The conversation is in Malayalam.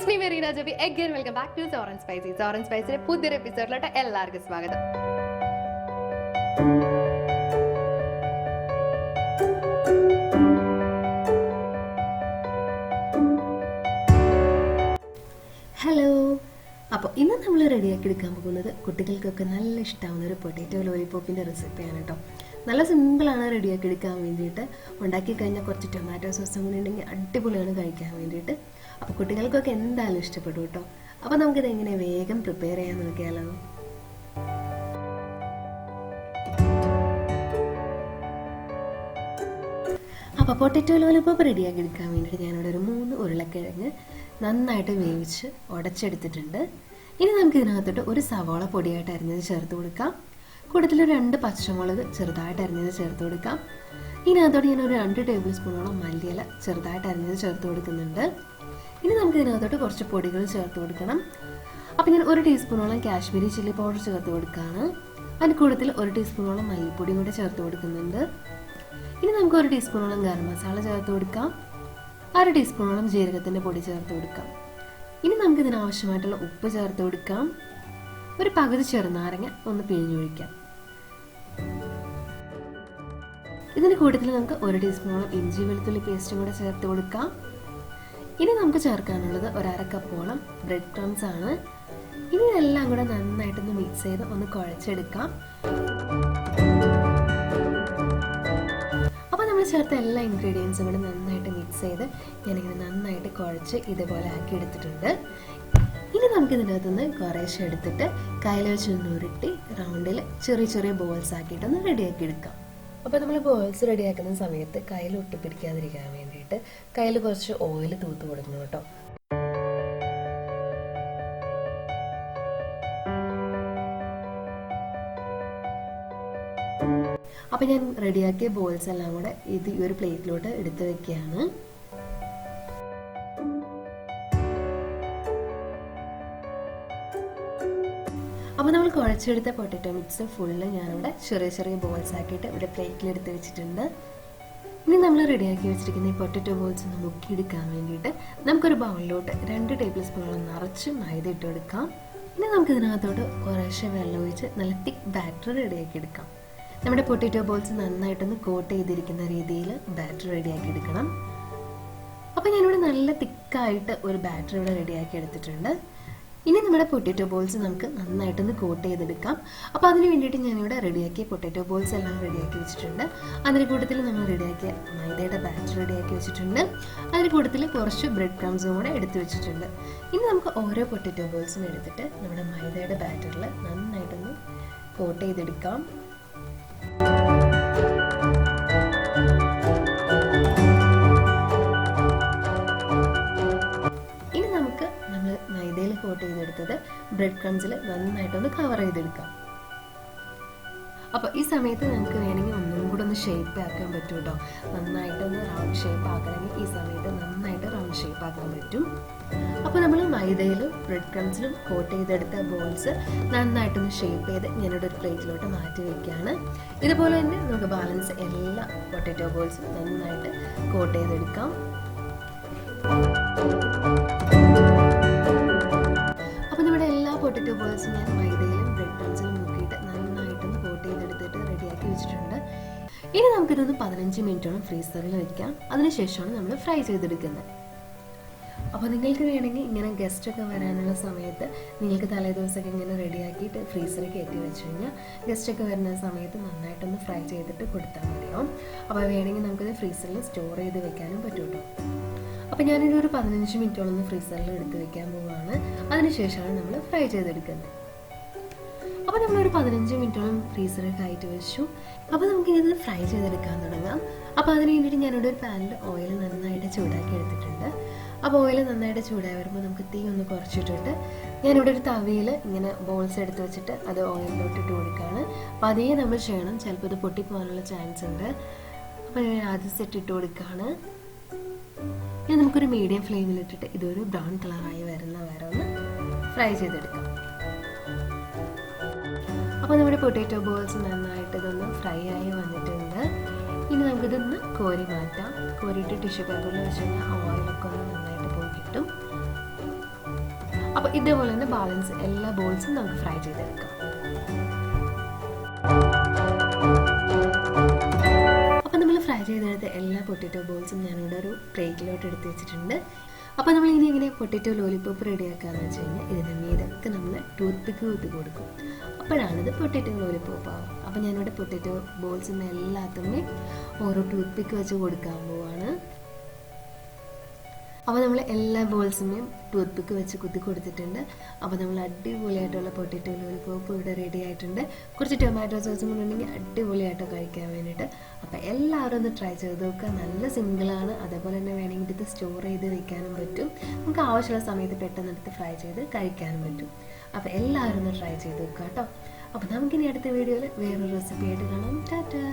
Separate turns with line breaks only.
It's me Marina Javi. Again, welcome back to Sour and Spicy. Sour and Spicy പുതിയൊരു എപ്പിസോഡിലോട്ട് എല്ലാവർക്കും സ്വാഗതം. ഹലോ, അപ്പോൾ ഇന്ന് നമ്മൾ റെഡിയാക്കി എടുക്കാൻ പോകുന്നത് കുട്ടികൾക്കൊക്കെ നല്ല ഇഷ്ടമാവുന്ന ഒരു പൊട്ടാറ്റോ ലോലിപോപ്പിൻ്റെ റെസിപ്പിയാണ് കേട്ടോ. നല്ല സിമ്പിളാണ് റെഡിയാക്കി എടുക്കാൻ വേണ്ടിയിട്ട്. ഉണ്ടാക്കി കഴിഞ്ഞാൽ കുറച്ച് ടൊമാറ്റോ സോസും കൂടി ഉണ്ടെങ്കിൽ അടിപൊളിയാണ് കഴിക്കാൻ വേണ്ടിയിട്ട്. അപ്പോൾ കുട്ടികൾക്കൊക്കെ എന്തായാലും ഇഷ്ടപ്പെടും കേട്ടോ. അപ്പോൾ നമുക്കിത് എങ്ങനെ വേഗം പ്രിപ്പയർ ചെയ്യാൻ നോക്കിയാലോ. അപ്പോൾ പൊട്ടാറ്റോ ലോലിപോപ്പ് റെഡിയാക്കി എടുക്കാൻ വേണ്ടിയിട്ട് ഞാനിവിടെ ഒരു 3 ഉരുളക്കിഴങ്ങ് നന്നായിട്ട് വേവിച്ച് ഉടച്ചെടുത്തിട്ടുണ്ട്. ഇനി നമുക്ക് ഇതിനകത്തോട്ട് ഒരു സവാള പൊടിയായിട്ട് അരിഞ്ഞത് ചേർത്ത് കൊടുക്കാം. കൂട്ടത്തിൽ 2 പച്ചമുളക് ചെറുതായിട്ട് അരിഞ്ഞത് ചേർത്ത് കൊടുക്കാം. ഇതിനകത്തോട്ട് ഞാനൊരു 2 ടേബിൾ സ്പൂണോളം മല്ലിയില ചെറുതായിട്ട് അരിഞ്ഞത് ചേർത്ത് കൊടുക്കുന്നുണ്ട്. ഇനി നമുക്ക് ഇതിനകത്തോട്ട് കുറച്ച് പൊടികൾ ചേർത്ത് കൊടുക്കണം. അപ്പോൾ ഞാൻ 1 ടീസ്പൂണോളം കാശ്മീരി ചില്ലി പൗഡർ ചേർത്ത് കൊടുക്കുകയാണ്. അതിന് കൂട്ടത്തിൽ 1 ടീസ്പൂണോളം മല്ലിപ്പൊടിയും കൂടെ ചേർത്ത് കൊടുക്കുന്നുണ്ട്. ഇനി നമുക്ക് 1 ടീസ്പൂണോളം ഗരം മസാല ചേർത്ത് കൊടുക്കാം. 1/2 ടീസ്പൂണോളം ജീരകത്തിൻ്റെ പൊടി ചേർത്ത് കൊടുക്കാം. ഇനി നമുക്ക് ഇതിനാവശ്യമായിട്ടുള്ള ഉപ്പ് ചേർത്ത് കൊടുക്കാം. ഒരു പകുതി ചെറുനാരങ്ങ ഒന്ന് പിഴിഞ്ഞൊഴിക്കാം. ഇതിന് കൂട്ടത്തിൽ നമുക്ക് 1 ടീസ്പൂണോളം ഇഞ്ചി വെളുത്തുള്ളി പേസ്റ്റും കൂടെ ചേർത്ത് കൊടുക്കാം. ഇനി നമുക്ക് ചേർക്കാനുള്ളത് 1/2 കപ്പോളം ബ്രെഡ് ക്രംസ് ആണ്. ഇനി ഇതെല്ലാം കൂടെ നന്നായിട്ടൊന്ന് മിക്സ് ചെയ്ത് ഒന്ന് കുഴച്ചെടുക്കാം. അപ്പോൾ നമ്മൾ ചേർത്ത എല്ലാ ഇൻഗ്രീഡിയൻസും കൂടെ നന്നായിട്ട് മിക്സ് ചെയ്ത് ഞാനിങ്ങനെ നന്നായിട്ട് കുഴച്ച് ഇതുപോലെ ആക്കി എടുത്തിട്ടുണ്ട്. ഇനി നമുക്ക് ഇതിനകത്തുനിന്ന് കുറേശ്ശെ എടുത്തിട്ട് കയ്യിൽ വെച്ചൊന്ന് ഉരുട്ടി റൗണ്ടിൽ ചെറിയ ചെറിയ ബോൾസ് ആക്കിയിട്ടൊന്ന് റെഡിയാക്കി എടുക്കാം. അപ്പോൾ നമ്മൾ ബോൾസ് റെഡിയാക്കുന്ന സമയത്ത് കയ്യിൽ ഒട്ടിപ്പിടിക്കാതിരിക്കാൻ വേണ്ടിയിട്ട് കയ്യിൽ കുറച്ച് ഓയിൽ തൂത്ത് കൊടുക്കണം കേട്ടോ. അപ്പോൾ ഞാൻ റെഡിയാക്കിയ ബോൾസ് എല്ലാം കൂടെ ഈ ഒരു പ്ലേറ്റിലോട്ട് എടുത്ത് വെക്കുകയാണ്. അപ്പോൾ നമ്മൾ കുഴച്ചെടുത്ത പൊട്ടാറ്റോ മിക്സ് ഫുള്ള് ഞാനിവിടെ ചെറിയ ചെറിയ ബോൾസ് ആക്കിയിട്ട് ഇവിടെ പ്ലേറ്റിലെടുത്ത് വെച്ചിട്ടുണ്ട്. ഇനി നമ്മൾ റെഡിയാക്കി വെച്ചിരിക്കുന്ന ഈ പൊട്ടാറ്റോ ബോൾസ് ഒന്ന് മുക്കിയെടുക്കാൻ വേണ്ടിയിട്ട് നമുക്കൊരു ബൗളിലോട്ട് 2 ടേബിൾ സ്പൂണോളം നിറച്ച് മൈദ ഇട്ട് കൊടുക്കാം. ഇനി നമുക്ക് ഇതിനകത്തോട്ട് കുറേശ്ശെ വെള്ളം ഒഴിച്ച് നല്ല തിക്ക് ബാറ്റർ റെഡിയാക്കി എടുക്കാം. നമ്മുടെ പൊട്ടാറ്റോ ബോൾസ് നന്നായിട്ടൊന്ന് കോട്ട് ചെയ്തിരിക്കുന്ന രീതിയിൽ ബാറ്റർ റെഡിയാക്കി എടുക്കണം. അപ്പോൾ ഞാനിവിടെ നല്ല തിക്കായിട്ട് ഒരു ബാറ്റർ ഇവിടെ റെഡിയാക്കി എടുത്തിട്ടുണ്ട്. ഇനി നമ്മുടെ പൊട്ടാറ്റോ ബോൾസ് നമുക്ക് നന്നായിട്ടൊന്ന് കോട്ട് ചെയ്തെടുക്കാം. അപ്പോൾ അതിന് വേണ്ടിയിട്ട് ഞാനിവിടെ റെഡിയാക്കിയ പൊട്ടാറ്റോ ബോൾസ് എല്ലാം റെഡിയാക്കി വെച്ചിട്ടുണ്ട്. അതിന് കൂട്ടത്തിൽ നമ്മൾ റെഡിയാക്കിയ മൈദയുടെ ബാറ്റർ റെഡിയാക്കി വെച്ചിട്ടുണ്ട്. അതിന് കൂട്ടത്തിൽ കുറച്ച് ബ്രെഡ് ക്രംസും കൂടെ എടുത്ത് വെച്ചിട്ടുണ്ട്. ഇനി നമുക്ക് ഓരോ പൊട്ടാറ്റോ ബോൾസും എടുത്തിട്ട് നമ്മുടെ മൈദയുടെ ബാറ്ററിൽ നന്നായിട്ടൊന്ന് കോട്ട് ചെയ്തെടുക്കാം. ഇനി നമുക്ക് നമ്മൾ മൈദയിൽ കോട്ട് ചെയ്തെടുത്തത് ബ്രെഡ് ക്രംസിൽ നന്നായിട്ടൊന്ന് കവർ ചെയ്തെടുക്കാം. അപ്പോൾ ഈ സമയത്ത് നമുക്ക് വേണമെങ്കിൽ ഒന്നും കൂടെ ഒന്ന് ഷേപ്പ് ആക്കാൻ പറ്റും കേട്ടോ. നന്നായിട്ടൊന്ന് റൗണ്ട് ഷേപ്പ് ആക്കണമെങ്കിൽ ഈ സമയത്ത് നന്നായിട്ട് റൗണ്ട് ഷേപ്പ് ആക്കാൻ പറ്റും. അപ്പോൾ നമ്മൾ മൈദയിലും ബ്രെഡ് ക്രംസിലും കോട്ട് ചെയ്തെടുത്ത ബോൾസ് നന്നായിട്ടൊന്ന് ഷേപ്പ് ചെയ്ത് ഞാനിവിടെ ഒരു പ്ലേറ്റിലോട്ട് മാറ്റി വയ്ക്കുകയാണ്. ഇതുപോലെ തന്നെ നമുക്ക് ബാലൻസ് എല്ലാ പൊട്ടാറ്റോ ബോൾസും നന്നായിട്ട് കോട്ട് ചെയ്തെടുക്കാം. അപ്പോൾ നമ്മുടെ എല്ലാ പൊട്ടാറ്റോ ബോൾസും ഞാൻ മൈദയിലും ബ്രെഡ് ക്രംസിലും മുക്കിയിട്ട് നന്നായിട്ടൊന്ന് കോട്ട് ചെയ്തെടുത്തിട്ട് റെഡിയാക്കി വെച്ചിട്ടുണ്ട്. ഇനി നമുക്കിതൊന്ന് 15 മിനിറ്റോളം ഫ്രീസറിൽ വയ്ക്കാം. അതിനുശേഷമാണ് നമ്മൾ ഫ്രൈ ചെയ്തെടുക്കുന്നത്. അപ്പോൾ നിങ്ങൾക്ക് വേണമെങ്കിൽ ഇങ്ങനെ ഗസ്റ്റൊക്കെ വരാനുള്ള സമയത്ത് നിങ്ങൾക്ക് തലേദിവസമൊക്കെ ഇങ്ങനെ റെഡിയാക്കിയിട്ട് ഫ്രീസറിൽ കയറ്റി വെച്ച് കഴിഞ്ഞാൽ ഗസ്റ്റൊക്കെ വരുന്ന സമയത്ത് നന്നായിട്ടൊന്ന് ഫ്രൈ ചെയ്തിട്ട് കൊടുത്താൽ മതിയാവും. അപ്പോൾ വേണമെങ്കിൽ നമുക്കിത് ഫ്രീസറിൽ സ്റ്റോർ ചെയ്ത് വെക്കാനും പറ്റും കേട്ടോ. അപ്പോൾ ഞാനിതൊരു 15 മിനിറ്റോളം ഒന്ന് ഫ്രീസറിൽ എടുത്ത് വെക്കാൻ പോവുകയാണ്. അതിനുശേഷമാണ് നമ്മൾ ഫ്രൈ ചെയ്തെടുക്കുന്നത്. അപ്പോൾ നമ്മളൊരു 15 മിനിറ്റോളം ഫ്രീസറിൽ കയറ്റി വെച്ചു. അപ്പോൾ നമുക്കിത് ഫ്രൈ ചെയ്തെടുക്കാൻ തുടങ്ങാം. അപ്പോൾ അതിന് വേണ്ടിയിട്ട് ഞാനിവിടെ ഒരു പാനിൽ ഓയിൽ നന്നായിട്ട് ചൂടാക്കി എടുത്തിട്ടുണ്ട്. അപ്പോൾ ഓയിൽ നന്നായിട്ട് ചൂടായി വരുമ്പോൾ നമുക്ക് തീ ഒന്ന് കുറച്ചിട്ടിട്ട് ഞാനിവിടെ ഒരു തവിയിൽ ഇങ്ങനെ ബോൾസ് എടുത്ത് വെച്ചിട്ട് അത് ഓയിലിലോട്ട് ഇട്ട് കൊടുക്കുകയാണ്. അപ്പോൾ അതേ നമ്മൾ ചെയ്യണം, ചിലപ്പോൾ ഇത് പൊട്ടിപ്പോകാനുള്ള ചാൻസ് ഉണ്ട്. അപ്പോൾ ഞാൻ ആദ്യം സെറ്റ് ഇട്ട് കൊടുക്കുകയാണ്. ഇനി നമുക്കൊരു മീഡിയം ഫ്ലെയിമിലിട്ടിട്ട് ഇതൊരു ബ്രൗൺ കളറായി വരുന്ന വരെ ഒന്ന് ഫ്രൈ ചെയ്തെടുക്കാം. അപ്പോൾ നമ്മുടെ പൊട്ടാറ്റോ ബോൾസ് നന്നായിട്ട് ഇതൊന്ന് ഫ്രൈ ആയി വന്നിട്ടുണ്ട്. ഇനി നമുക്കിതൊന്ന് കോരി മാറ്റാം. കോരിയിട്ട് ടിഷ്യൂ പേപ്പറിൽ വെച്ച് കഴിഞ്ഞാൽ ഓയിലൊക്കെ ഒന്ന് നന്നായിട്ട് പോയി കിട്ടും. അപ്പോൾ ഇതേപോലെ തന്നെ ബാലൻസ് എല്ലാ ബോൾസും നമുക്ക് ഫ്രൈ ചെയ്തെടുക്കാം. അപ്പോൾ നമ്മൾ ഫ്രൈ ചെയ്തെടുത്ത എല്ലാ പൊട്ടറ്റോ ബോൾസും ഞാനിവിടെ ഒരു പ്ലേറ്റിലോട്ട് എടുത്ത് വെച്ചിട്ടുണ്ട്. അപ്പോൾ നമ്മൾ ഇനി ഇങ്ങനെ പൊട്ടറ്റോ ലോലിപോപ്പ് റെഡിയാക്കാന്ന് വെച്ച് കഴിഞ്ഞാൽ ഇതിൻ്റെ മീതൊക്കെ നമ്മൾ ടൂത്ത് പിക്ക് കുത്തി കൊടുക്കും. അപ്പോഴാണിത് പൊട്ടറ്റോ ലോലിപോപ്പ് ആവും. അപ്പോൾ ഞാനിവിടെ പൊട്ടറ്റോ ബോൾസും എല്ലാത്തുമ്മേ ഓരോ ടൂത്ത് പിക്ക് വെച്ച് കൊടുക്കാൻ പോവാണ്. അപ്പോൾ നമ്മൾ എല്ലാ ബോൾസുമേയും ടൂത്ത് പിക്ക് വെച്ച് കുത്തി കൊടുത്തിട്ടുണ്ട്. അപ്പോൾ നമ്മൾ അടിപൊളിയായിട്ടുള്ള പൊട്ടറ്റോ ലോലിപോപ്പ് ഇവിടെ റെഡി ആയിട്ടുണ്ട്. കുറച്ച് ടൊമാറ്റോ സോസും കൂടെ ഉണ്ടെങ്കിൽ അടിപൊളിയായിട്ട് കഴിക്കാൻ വേണ്ടിയിട്ട്. അപ്പോൾ എല്ലാവരും ഒന്ന് ട്രൈ ചെയ്ത് നോക്കുക. നല്ല സിമ്പിളാണ്. അതേപോലെ തന്നെ വേണമെങ്കിൽ ഇത് സ്റ്റോർ ചെയ്ത് വെക്കാനും പറ്റും. നമുക്ക് ആവശ്യമുള്ള സമയത്ത് പെട്ടെന്ന് എടുത്ത് ഫ്രൈ ചെയ്ത് കഴിക്കാനും പറ്റും. അപ്പോൾ എല്ലാവരും ഒന്ന് ട്രൈ ചെയ്ത് നോക്കുക കേട്ടോ. അപ്പോൾ നമുക്കിനി അടുത്ത വീഡിയോയിൽ വേറൊരു റെസിപ്പി ആയിട്ട് കാണാം. ടാറ്റാ.